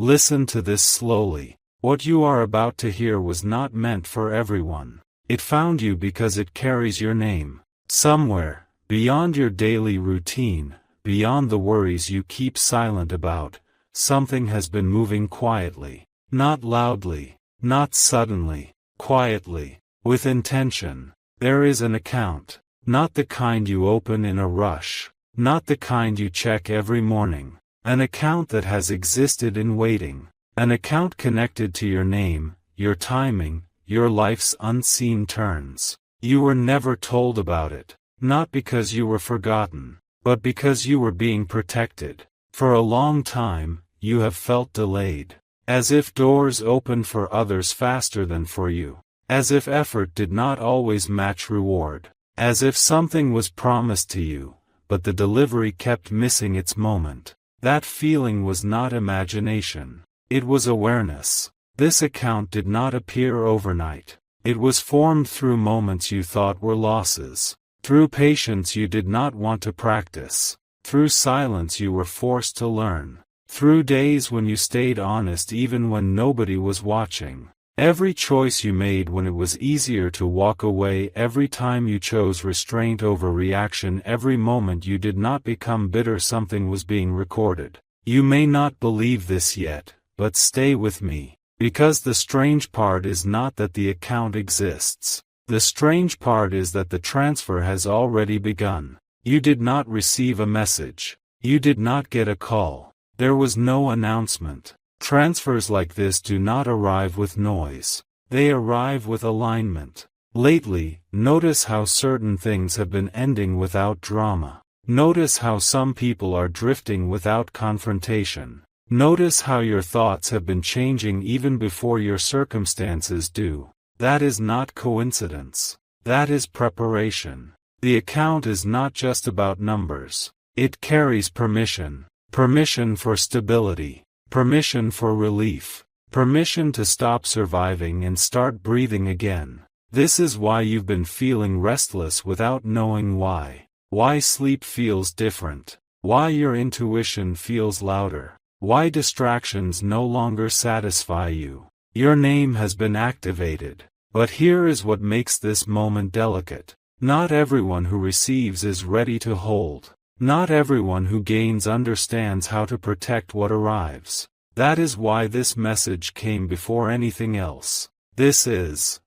Listen to this slowly. What you are about to hear was not meant for everyone. It found you because it carries your name. Somewhere, beyond your daily routine, beyond the worries you keep silent about, something has been moving quietly. Not loudly, not suddenly, quietly, with intention. There is an account. Not the kind you open in a rush. Not the kind you check every morning. An account that has existed in waiting. An account connected to your name, your timing, your life's unseen turns. You were never told about it, not because you were forgotten, but because you were being protected. For a long time, you have felt delayed. As if doors opened for others faster than for you. As if effort did not always match reward. As if something was promised to you, but the delivery kept missing its moment. That feeling was not imagination. It was awareness. This account did not appear overnight. It was formed through moments you thought were losses. Through patience you did not want to practice. Through silence you were forced to learn. Through days when you stayed honest even when nobody was watching. Every choice you made when it was easier to walk away, every time you chose restraint over reaction, every moment you did not become bitter, something was being recorded. You may not believe this yet, but stay with me. Because the strange part is not that the account exists. The strange part is that the transfer has already begun. You did not receive a message. You did not get a call. There was no announcement. Transfers like this do not arrive with noise. They arrive with alignment. Lately, notice how certain things have been ending without drama. Notice how some people are drifting without confrontation. Notice how your thoughts have been changing even before your circumstances do. That is not coincidence. That is preparation. The account is not just about numbers. It carries permission. Permission for stability. Permission for relief. Permission to stop surviving and start breathing again. This is why you've been feeling restless without knowing why. Why sleep feels different. Why your intuition feels louder. Why distractions no longer satisfy you. Your name has been activated. But here is what makes this moment delicate. Not everyone who receives is ready to hold. Not everyone who gains understands how to protect what arrives. That is why this message came before anything else. This is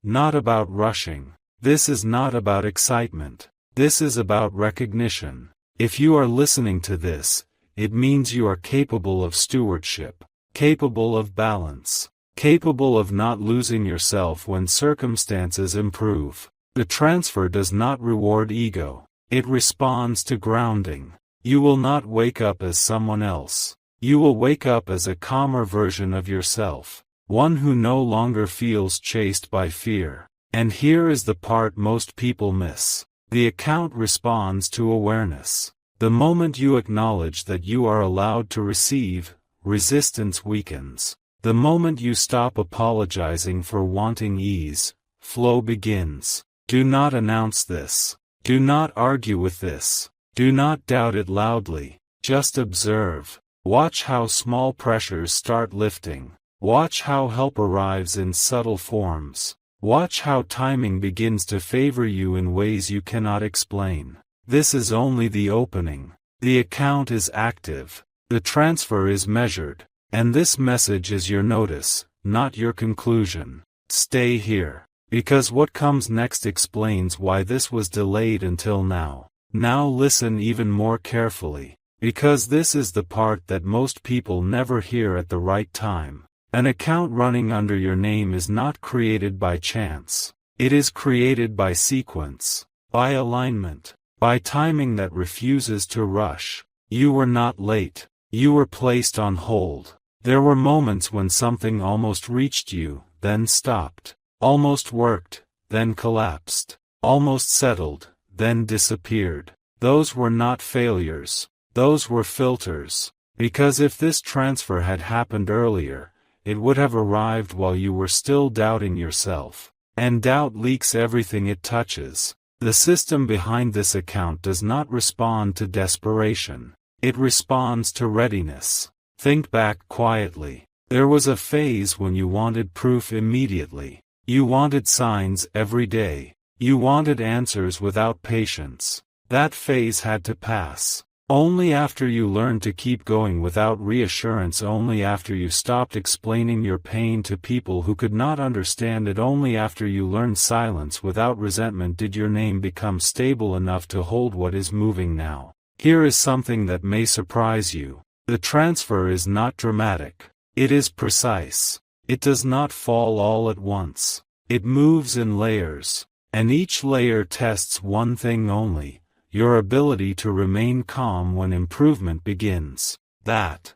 not about rushing. This is not about excitement. This is about recognition. If you are listening to this, it means you are capable of stewardship, capable of balance, capable of not losing yourself when circumstances improve. The transfer does not reward ego. It responds to grounding. You will not wake up as someone else. You will wake up as a calmer version of yourself, one who no longer feels chased by fear. And here is the part most people miss. The account responds to awareness. The moment you acknowledge that you are allowed to receive, resistance weakens. The moment you stop apologizing for wanting ease, flow begins. Do not announce this. Do not argue with this. Do not doubt it loudly. Just observe. Watch how small pressures start lifting. Watch how help arrives in subtle forms. Watch how timing begins to favor you in ways you cannot explain. This is only the opening. The account is active. The transfer is measured. And this message is your notice, not your conclusion. Stay here. Because what comes next explains why this was delayed until now. Now listen even more carefully. Because this is the part that most people never hear at the right time. An account running under your name is not created by chance. It is created by sequence, by alignment, by timing that refuses to rush. You were not late. You were placed on hold. There were moments when something almost reached you, then stopped. Almost worked, then collapsed. Almost settled, then disappeared. Those were not failures. Those were filters. Because if this transfer had happened earlier, it would have arrived while you were still doubting yourself. And doubt leaks everything it touches. The system behind this account does not respond to desperation. It responds to readiness. Think back quietly. There was a phase when you wanted proof immediately. You wanted signs every day. You wanted answers without patience. That phase had to pass. Only after you learned to keep going without reassurance, only after you stopped explaining your pain to people who could not understand it, only after you learned silence without resentment did your name become stable enough to hold what is moving now. Here is something that may surprise you. The transfer is not dramatic. It is precise. It does not fall all at once. It moves in layers. And each layer tests one thing only: your ability to remain calm when improvement begins. That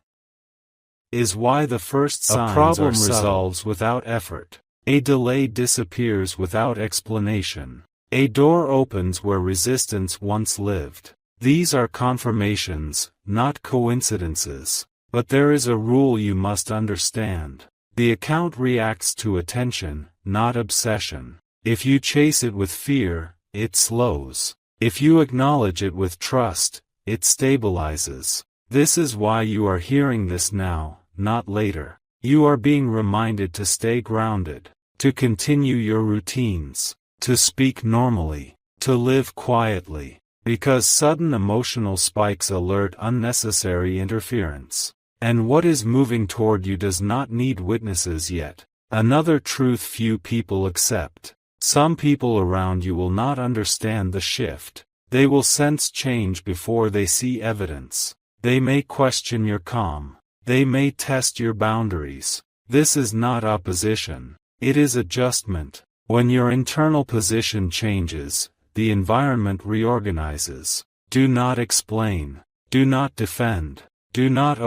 is why the first signs A problem are resolves without effort. A delay disappears without explanation. A door opens where resistance once lived. These are confirmations, not coincidences. But there is a rule you must understand. The account reacts to attention, not obsession. If you chase it with fear, it slows. If you acknowledge it with trust, it stabilizes. This is why you are hearing this now, not later. You are being reminded to stay grounded, to continue your routines, to speak normally, to live quietly, because sudden emotional spikes alert unnecessary interference. And what is moving toward you does not need witnesses yet. Another truth few people accept. Some people around you will not understand the shift. They will sense change before they see evidence. They may question your calm. They may test your boundaries. This is not opposition. It is adjustment. When your internal position changes, the environment reorganizes. Do not explain. Do not defend. Do not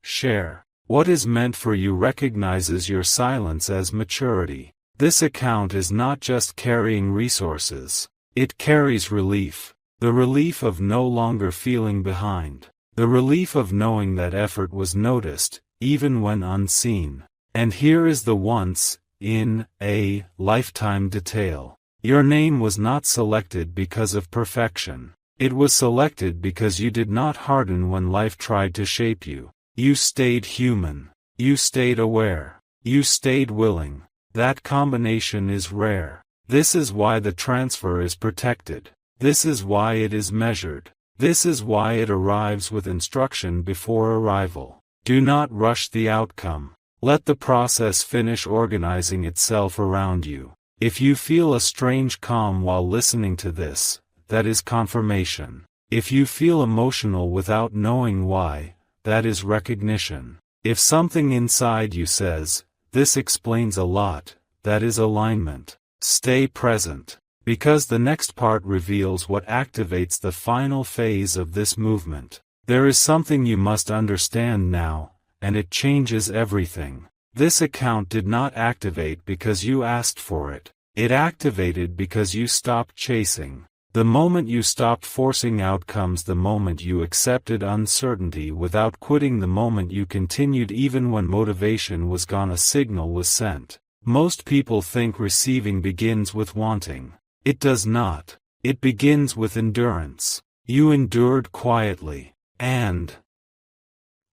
share. What is meant for you recognizes your silence as maturity. This account is not just carrying resources. It carries relief. The relief of no longer feeling behind. The relief of knowing that effort was noticed, even when unseen. And here is the once, in a lifetime detail. Your name was not selected because of perfection. It was selected because you did not harden when life tried to shape you. You stayed human. You stayed aware. You stayed willing. That combination is rare. This is why the transfer is protected. This is why it is measured. This is why it arrives with instruction before arrival. Do not rush the outcome. Let the process finish organizing itself around you. If you feel a strange calm while listening to this, that is confirmation. If you feel emotional without knowing why, that is recognition. If something inside you says, "This explains a lot," that is alignment. Stay present, because the next part reveals what activates the final phase of this movement. There is something you must understand now, and it changes everything. This account did not activate because you asked for it. It activated because you stopped chasing. The moment you stopped forcing outcomes, the moment you accepted uncertainty without quitting, the moment you continued even when motivation was gone, a signal was sent. Most people think receiving begins with wanting. It does not. It begins with endurance. You endured quietly. And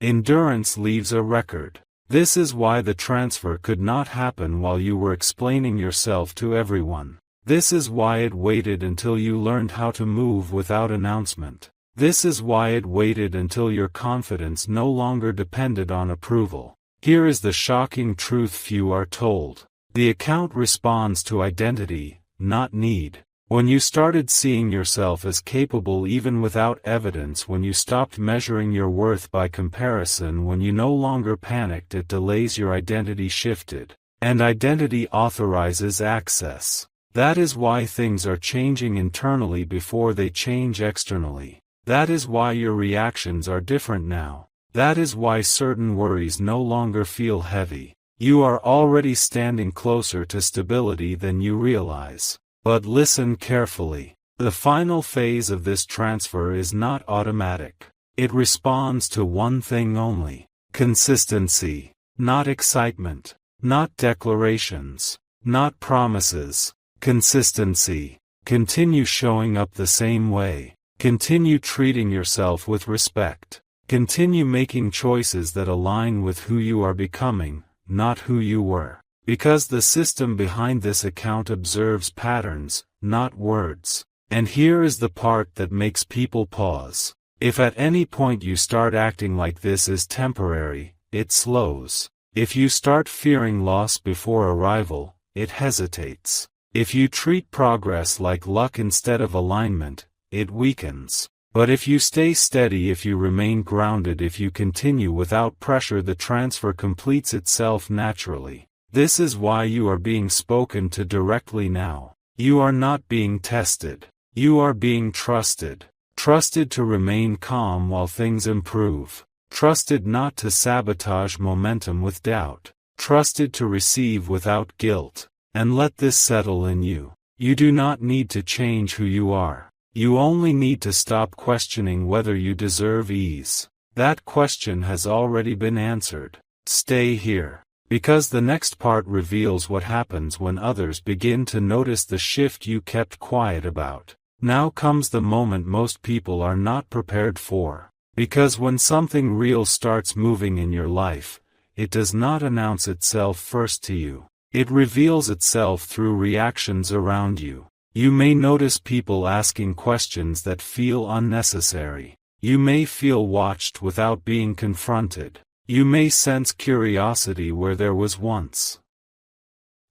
endurance leaves a record. This is why the transfer could not happen while you were explaining yourself to everyone. This is why it waited until you learned how to move without announcement. This is why it waited until your confidence no longer depended on approval. Here is the shocking truth few are told. The account responds to identity, not need. When you started seeing yourself as capable even without evidence, when you stopped measuring your worth by comparison, when you no longer panicked at delays, your identity shifted. And identity authorizes access. That is why things are changing internally before they change externally. That is why your reactions are different now. That is why certain worries no longer feel heavy. You are already standing closer to stability than you realize. But listen carefully. The final phase of this transfer is not automatic. It responds to one thing only: consistency. Not excitement. Not declarations. Not promises. Consistency. Continue showing up the same way. Continue treating yourself with respect. Continue making choices that align with who you are becoming, not who you were. Because the system behind this account observes patterns, not words. And here is the part that makes people pause. If at any point you start acting like this is temporary, it slows. If you start fearing loss before arrival, it hesitates. If you treat progress like luck instead of alignment, it weakens. But if you stay steady, if you remain grounded, if you continue without pressure, the transfer completes itself naturally. This is why you are being spoken to directly now. You are not being tested. You are being trusted. Trusted to remain calm while things improve. Trusted not to sabotage momentum with doubt. Trusted to receive without guilt. And let this settle in you. You do not need to change who you are. You only need to stop questioning whether you deserve ease. That question has already been answered. Stay here. Because the next part reveals what happens when others begin to notice the shift you kept quiet about. Now comes the moment most people are not prepared for. Because when something real starts moving in your life, it does not announce itself first to you. It reveals itself through reactions around you. You may notice people asking questions that feel unnecessary. You may feel watched without being confronted. You may sense curiosity where there was once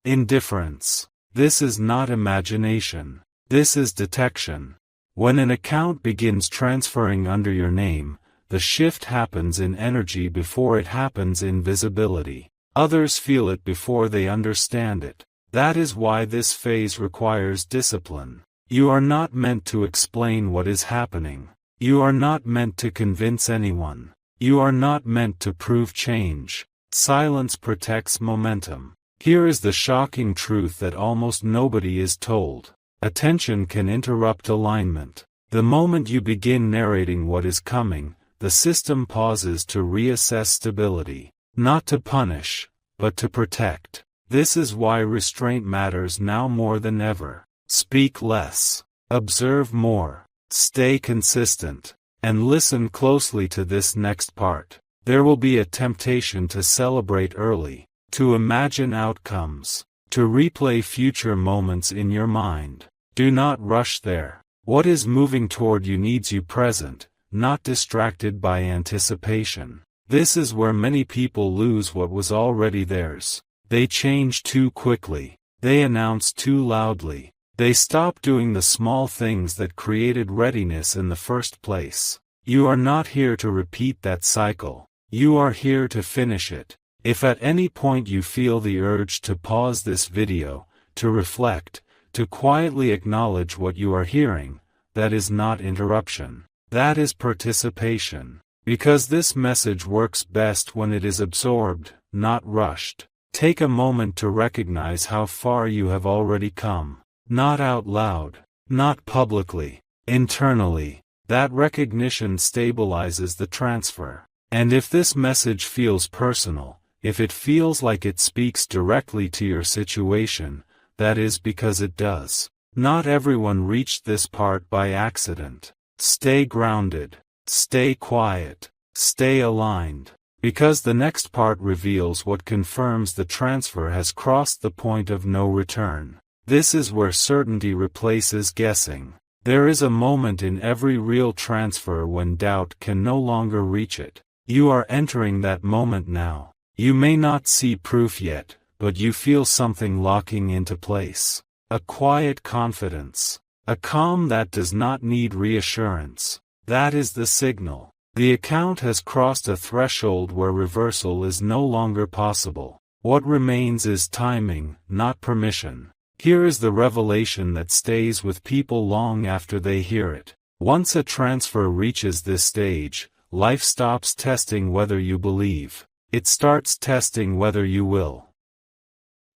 indifference. This is not imagination. This is detection. When an account begins transferring under your name, the shift happens in energy before it happens in visibility. Others feel it before they understand it. That is why this phase requires discipline. You are not meant to explain what is happening. You are not meant to convince anyone. You are not meant to prove change. Silence protects momentum. Here is the shocking truth that almost nobody is told. Attention can interrupt alignment. The moment you begin narrating what is coming, the system pauses to reassess stability. Not to punish, but to protect. This is why restraint matters now more than ever. Speak less. Observe more. Stay consistent. And listen closely to this next part. There will be a temptation to celebrate early, to imagine outcomes, to replay future moments in your mind. Do not rush there. What is moving toward you needs you present, not distracted by anticipation. This is where many people lose what was already theirs. They change too quickly. They announce too loudly. They stop doing the small things that created readiness in the first place. You are not here to repeat that cycle. You are here to finish it. If at any point you feel the urge to pause this video, to reflect, to quietly acknowledge what you are hearing, that is not interruption. That is participation. Because this message works best when it is absorbed, not rushed. Take a moment to recognize how far you have already come. Not out loud, not publicly, internally. That recognition stabilizes the transfer. And if this message feels personal, if it feels like it speaks directly to your situation, that is because it does. Not everyone reached this part by accident. Stay grounded. Stay quiet. Stay aligned. Because the next part reveals what confirms the transfer has crossed the point of no return. This is where certainty replaces guessing. There is a moment in every real transfer when doubt can no longer reach it. You are entering that moment now. You may not see proof yet, but you feel something locking into place. A quiet confidence. A calm that does not need reassurance. That is the signal. The account has crossed a threshold where reversal is no longer possible. What remains is timing, not permission. Here is the revelation that stays with people long after they hear it. Once a transfer reaches this stage, life stops testing whether you believe. It starts testing whether you will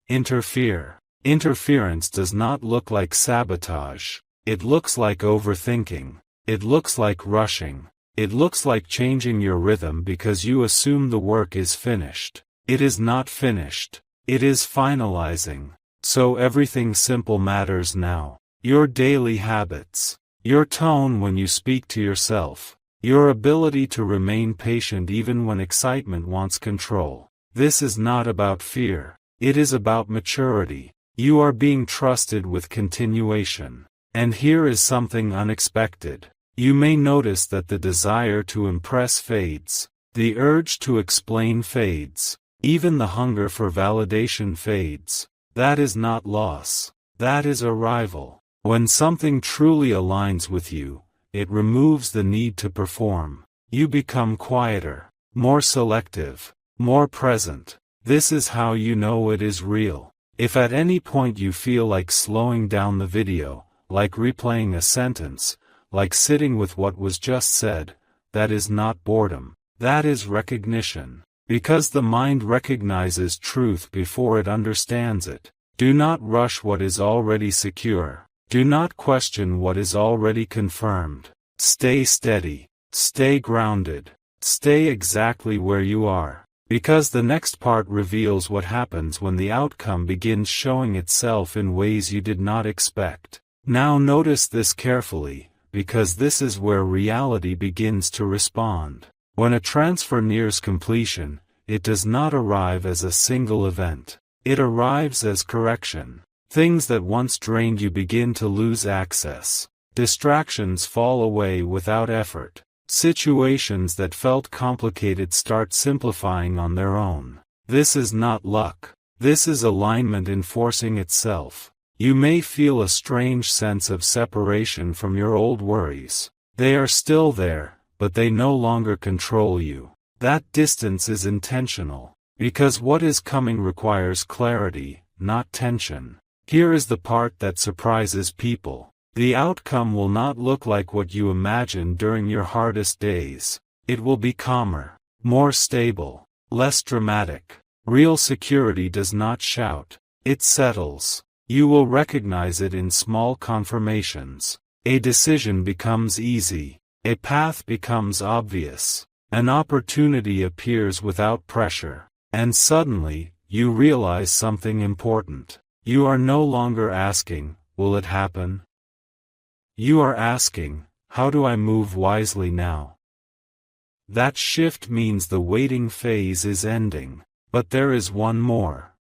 interfere. Interference does not look like sabotage. It looks like overthinking. It looks like rushing. It looks like changing your rhythm because you assume the work is finished. It is not finished. It is finalizing. So everything simple matters now. Your daily habits. Your tone when you speak to yourself. Your ability to remain patient even when excitement wants control. This is not about fear. It is about maturity. You are being trusted with continuation. And here is something unexpected. You may notice that the desire to impress fades. The urge to explain fades. Even the hunger for validation fades. That is not loss. That is arrival. When something truly aligns with you, it removes the need to perform. You become quieter, more selective, more present. This is how you know it is real. If at any point you feel like slowing down the video, like replaying a sentence, like sitting with what was just said, that is not boredom. That is recognition. Because the mind recognizes truth before it understands it. Do not rush what is already secure. Do not question what is already confirmed. Stay steady. Stay grounded. Stay exactly where you are. Because the next part reveals what happens when the outcome begins showing itself in ways you did not expect. Now notice this carefully, because this is where reality begins to respond. When a transfer nears completion, it does not arrive as a single event. It arrives as correction. Things that once drained you begin to lose access. Distractions fall away without effort. Situations that felt complicated start simplifying on their own. This is not luck. This is alignment enforcing itself. You may feel a strange sense of separation from your old worries. They are still there, but they no longer control you. That distance is intentional. Because what is coming requires clarity, not tension. Here is the part that surprises people. The outcome will not look like what you imagined during your hardest days. It will be calmer, more stable, less dramatic. Real security does not shout. It settles. You will recognize it in small confirmations. A decision becomes easy. A path becomes obvious. An opportunity appears without pressure. And suddenly, you realize something important. You are no longer asking, will it happen? You are asking, how do I move wisely now? That shift means the waiting phase is ending. But there is one more.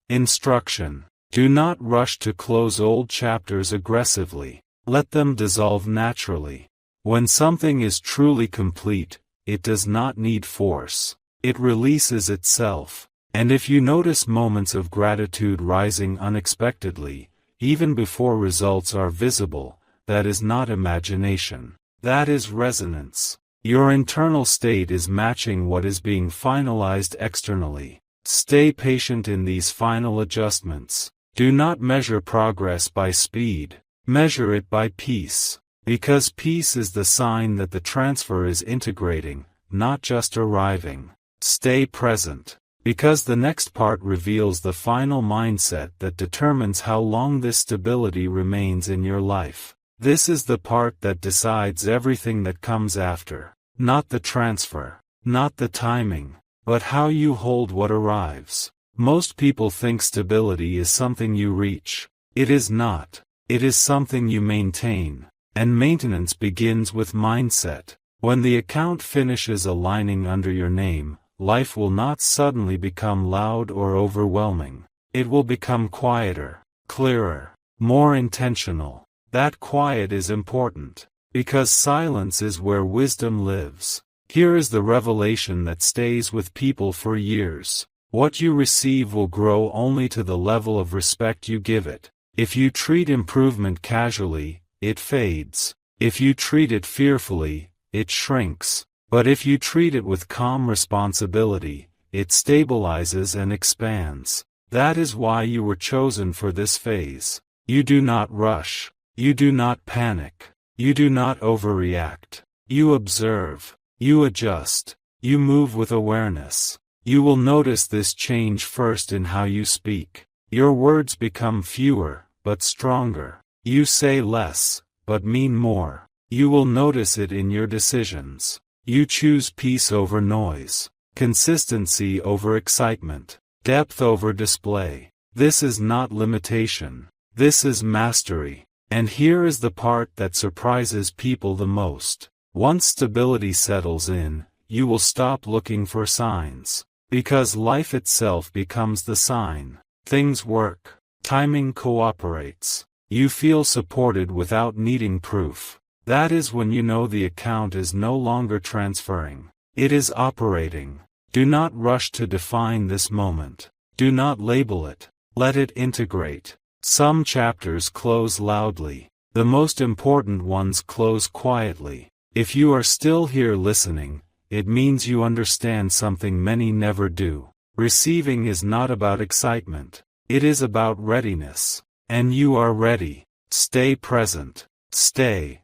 Instruction. Do not rush to close old chapters aggressively. Let them dissolve naturally. When something is truly complete, it does not need force. It releases itself. And if you notice moments of gratitude rising unexpectedly, even before results are visible, that is not imagination. That is resonance. Your internal state is matching what is being finalized externally. Stay patient in these final adjustments. Do not measure progress by speed. Measure it by peace. Because peace is the sign that the transfer is integrating, not just arriving. Stay present. Because the next part reveals the final mindset that determines how long this stability remains in your life. This is the part that decides everything that comes after. Not the transfer, not the timing, but how you hold what arrives. Most people think stability is something you reach. It is not. It is something you maintain. And maintenance begins with mindset. When the account finishes aligning under your name, life will not suddenly become loud or overwhelming. It will become quieter, clearer, more intentional. That quiet is important. Because silence is where wisdom lives. Here is the revelation that stays with people for years. What you receive will grow only to the level of respect you give it. If you treat improvement casually, it fades. If you treat it fearfully, it shrinks. But if you treat it with calm responsibility, it stabilizes and expands. That is why you were chosen for this phase. You do not rush. You do not panic. You do not overreact. You observe. You adjust. You move with awareness. You will notice this change first in how you speak. Your words become fewer, but stronger. You say less, but mean more. You will notice it in your decisions. You choose peace over noise, consistency over excitement, depth over display. This is not limitation. This is mastery. And here is the part that surprises people the most. Once stability settles in, you will stop looking for signs. Because life itself becomes the sign. Things work. Timing cooperates. You feel supported without needing proof. That is when you know the account is no longer transferring. It is operating. Do not rush to define this moment. Do not label it. Let it integrate. Some chapters close loudly. The most important ones close quietly. If you are still here listening, it means you understand something many never do. Receiving is not about excitement. It is about readiness. And you are ready. Stay present. Stay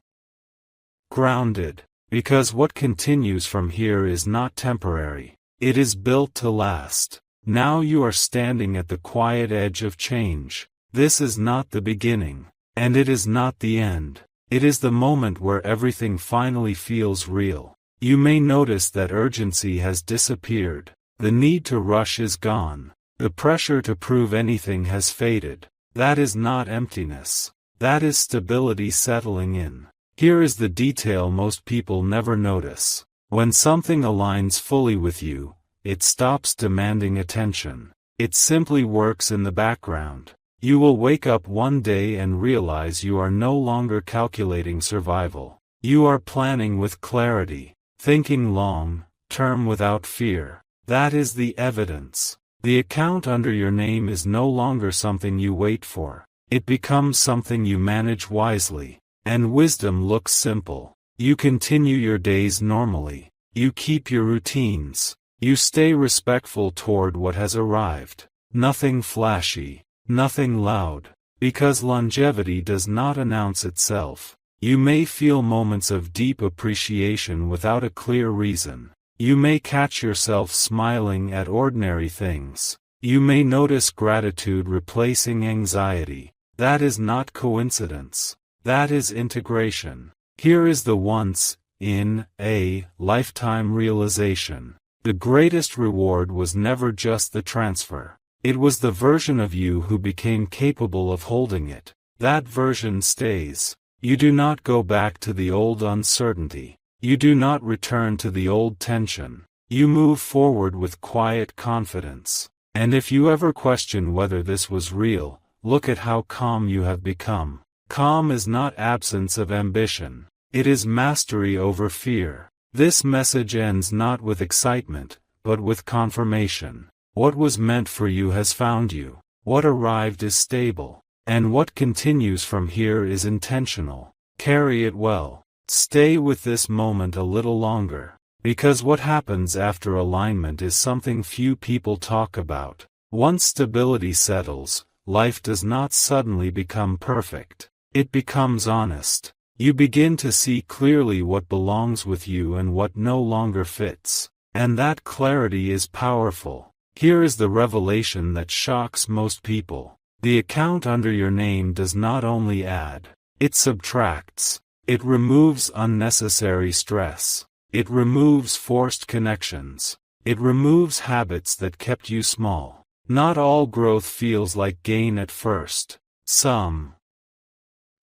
grounded. Because what continues from here is not temporary. It is built to last. Now you are standing at the quiet edge of change. This is not the beginning. And it is not the end. It is the moment where everything finally feels real. You may notice that urgency has disappeared. The need to rush is gone. The pressure to prove anything has faded. That is not emptiness. That is stability settling in. Here is the detail most people never notice. When something aligns fully with you, it stops demanding attention. It simply works in the background. You will wake up one day and realize you are no longer calculating survival. You are planning with clarity, thinking long-term without fear. That is the evidence. The account under your name is no longer something you wait for. It becomes something you manage wisely. And wisdom looks simple. You continue your days normally. You keep your routines. You stay respectful toward what has arrived. Nothing flashy. Nothing loud. Because longevity does not announce itself. You may feel moments of deep appreciation without a clear reason. You may catch yourself smiling at ordinary things. You may notice gratitude replacing anxiety. That is not coincidence. That is integration. Here is the once-in-a-lifetime realization. The greatest reward was never just the transfer. It was the version of you who became capable of holding it. That version stays. You do not go back to the old uncertainty. You do not return to the old tension. You move forward with quiet confidence. And if you ever question whether this was real, look at how calm you have become. Calm is not absence of ambition. It is mastery over fear. This message ends not with excitement, but with confirmation. What was meant for you has found you. What arrived is stable. And what continues from here is intentional. Carry it well. Stay with this moment a little longer. Because what happens after alignment is something few people talk about. Once stability settles, life does not suddenly become perfect. It becomes honest. You begin to see clearly what belongs with you and what no longer fits. And that clarity is powerful. Here is the revelation that shocks most people. The account under your name does not only add, it subtracts. It removes unnecessary stress. It removes forced connections. It removes habits that kept you small. Not all growth feels like gain at first. Some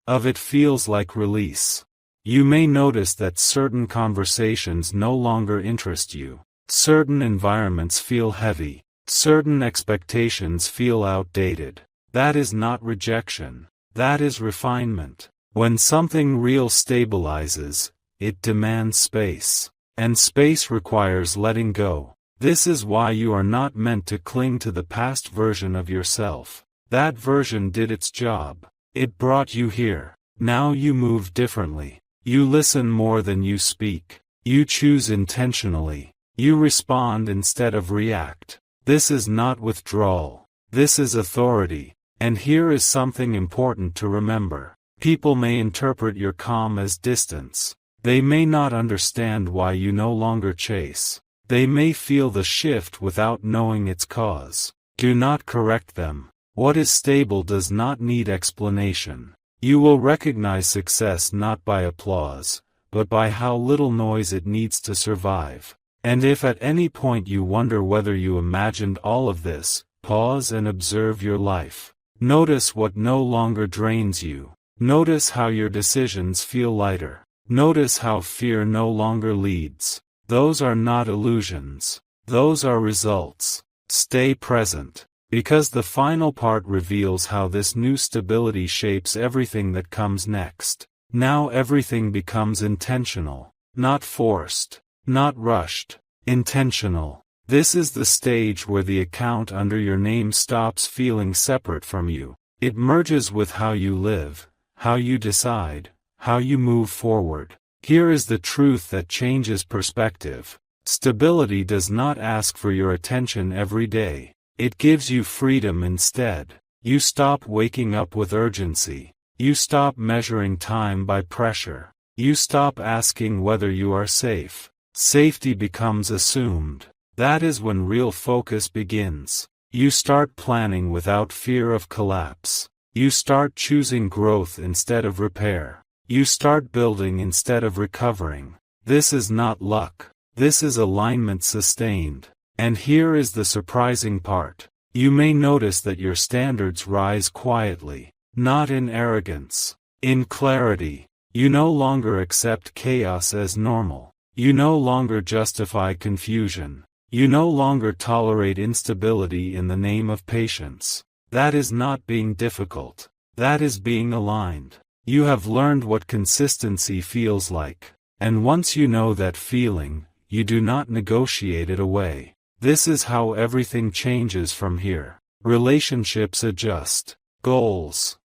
of it feels like release. You may notice that certain conversations no longer interest you. Certain environments feel heavy. Certain expectations feel outdated. That is not rejection. That is refinement. When something real stabilizes, it demands space. And space requires letting go. This is why you are not meant to cling to the past version of yourself. That version did its job. It brought you here. Now you move differently. You listen more than you speak. You choose intentionally. You respond instead of react. This is not withdrawal. This is authority. And here is something important to remember. People may interpret your calm as distance. They may not understand why you no longer chase. They may feel the shift without knowing its cause. Do not correct them. What is stable does not need explanation. You will recognize success not by applause, but by how little noise it needs to survive. And if at any point you wonder whether you imagined all of this, pause and observe your life. Notice what no longer drains you. Notice how your decisions feel lighter. Notice how fear no longer leads. Those are not illusions. Those are results. Stay present, because the final part reveals how this new stability shapes everything that comes next. Now everything becomes intentional, not forced, not rushed, intentional. This is the stage where the account under your name stops feeling separate from you. It merges with how you live, how you decide, how you move forward. Here is the truth that changes perspective. Stability does not ask for your attention every day. It gives you freedom instead. You stop waking up with urgency. You stop measuring time by pressure. You stop asking whether you are safe. Safety becomes assumed. That is when real focus begins. You start planning without fear of collapse. You start choosing growth instead of repair. You start building instead of recovering. This is not luck. This is alignment sustained. And here is the surprising part. You may notice that your standards rise quietly, not in arrogance, in clarity. You no longer accept chaos as normal. You no longer justify confusion. You no longer tolerate instability in the name of patience. That is not being difficult. That is being aligned. You have learned what consistency feels like. And once you know that feeling, you do not negotiate it away. This is how everything changes from here. Relationships adjust. Goals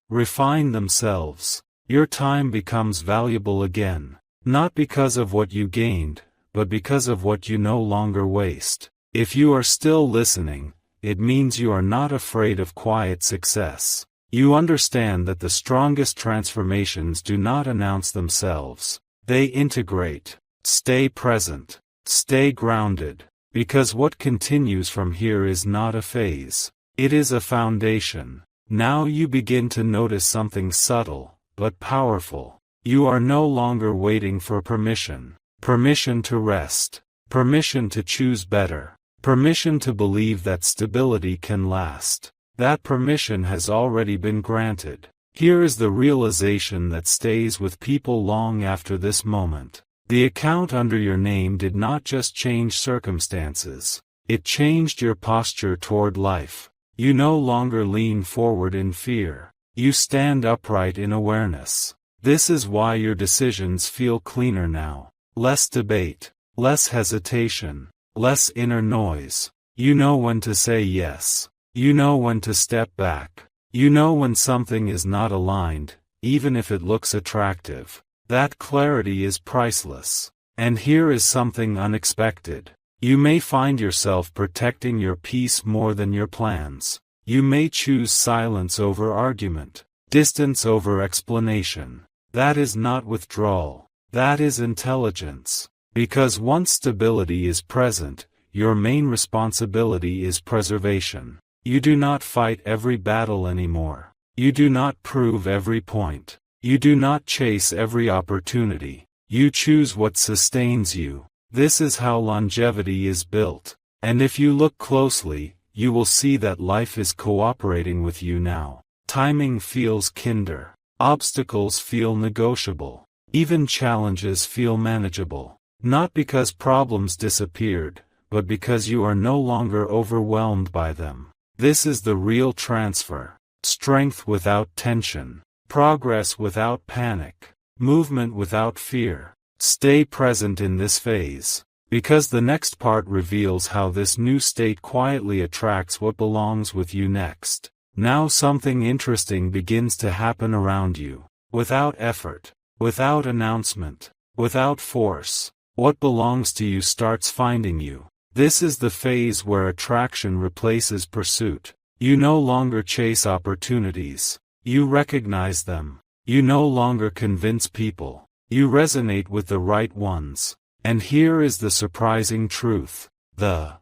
refine themselves. Your time becomes valuable again. Not because of what you gained, but because of what you no longer waste. If you are still listening, it means you are not afraid of quiet success. You understand that the strongest transformations do not announce themselves. They integrate. Stay present. Stay grounded. Because what continues from here is not a phase. It is a foundation. Now you begin to notice something subtle, but powerful. You are no longer waiting for permission. Permission to rest. Permission to choose better. Permission to believe that stability can last. That permission has already been granted. Here is the realization that stays with people long after this moment. The account under your name did not just change circumstances. It changed your posture toward life. You no longer lean forward in fear. You stand upright in awareness. This is why your decisions feel cleaner now. Less debate, less hesitation, less inner noise. You know when to say yes. You know when to step back. You know when something is not aligned, even if it looks attractive. That clarity is priceless. And here is something unexpected. You may find yourself protecting your peace more than your plans. You may choose silence over argument, distance over explanation. That is not withdrawal. That is intelligence. Because once stability is present, your main responsibility is preservation. You do not fight every battle anymore. You do not prove every point. You do not chase every opportunity. You choose what sustains you. This is how longevity is built. And if you look closely, you will see that life is cooperating with you now. Timing feels kinder. Obstacles feel negotiable. Even challenges feel manageable. Not because problems disappeared, but because you are no longer overwhelmed by them. This is the real transfer. Strength without tension. Progress without panic. Movement without fear. Stay present in this phase. Because the next part reveals how this new state quietly attracts what belongs with you next. Now something interesting begins to happen around you. Without effort. Without announcement. Without force. What belongs to you starts finding you. This is the phase where attraction replaces pursuit. You no longer chase opportunities. You recognize them. You no longer convince people. You resonate with the right ones. And here is the surprising truth. The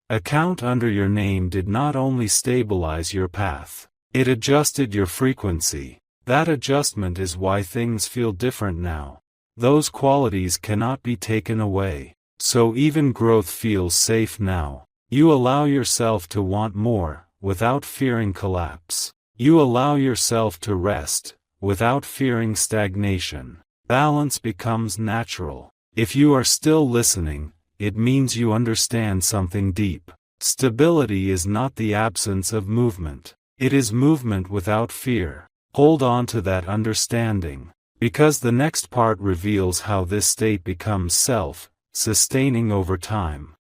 account under your name did not only stabilize your path. It adjusted your frequency. That adjustment is why things feel different now. Those qualities cannot be taken away. So even growth feels safe now. You allow yourself to want more, without fearing collapse. You allow yourself to rest, without fearing stagnation. Balance becomes natural. If you are still listening, it means you understand something deep. Stability is not the absence of movement. It is movement without fear. Hold on to that understanding, because the next part reveals how this state becomes self-sustaining over time.